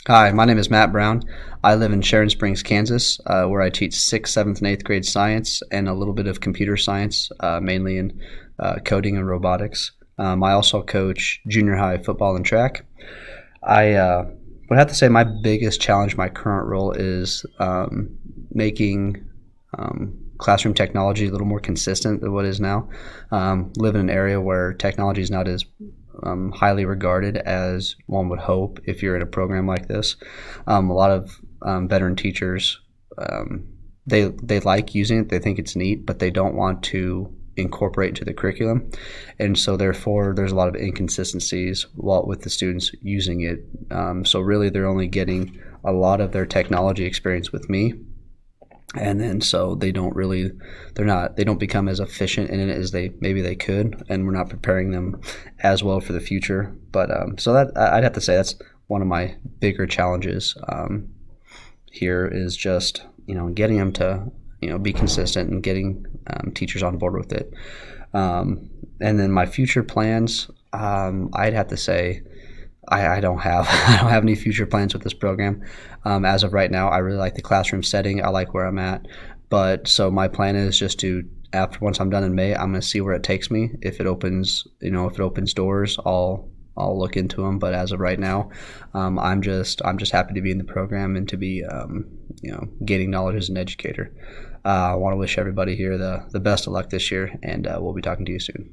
Hi, my name is Matt Brown. I live in Sharon Springs, Kansas, where I teach 6th, 7th, and 8th grade science and a little bit of computer science, mainly in coding and robotics. I also coach junior high football and track. I would have to say my biggest challenge in my current role is making classroom technology a little more consistent than what it is now. Live in an area where technology is not as highly regarded as one would hope if you're in a program like this. A lot of veteran teachers, they like using it, they think it's neat, but they don't want to incorporate into the curriculum, and so therefore there's a lot of inconsistencies with the students using it. So really, they're only getting a lot of their technology experience with me, and then so they don't become as efficient in it as they could, and we're not preparing them as well for the future. But so that I'd have to say that's one of my bigger challenges here is just getting them to be consistent and getting teachers on board with it. And then my future plans, I'd have to say I don't have I don't have any future plans with this program. As of right now, I really like the classroom setting. I like where I'm at, but so my plan is just to after once I'm done in May, I'm going to see where it takes me. If it opens, if it opens doors, I'll look into them. But as of right now, I'm just happy to be in the program and to be gaining knowledge as an educator. I want to wish everybody here the best of luck this year, and we'll be talking to you soon.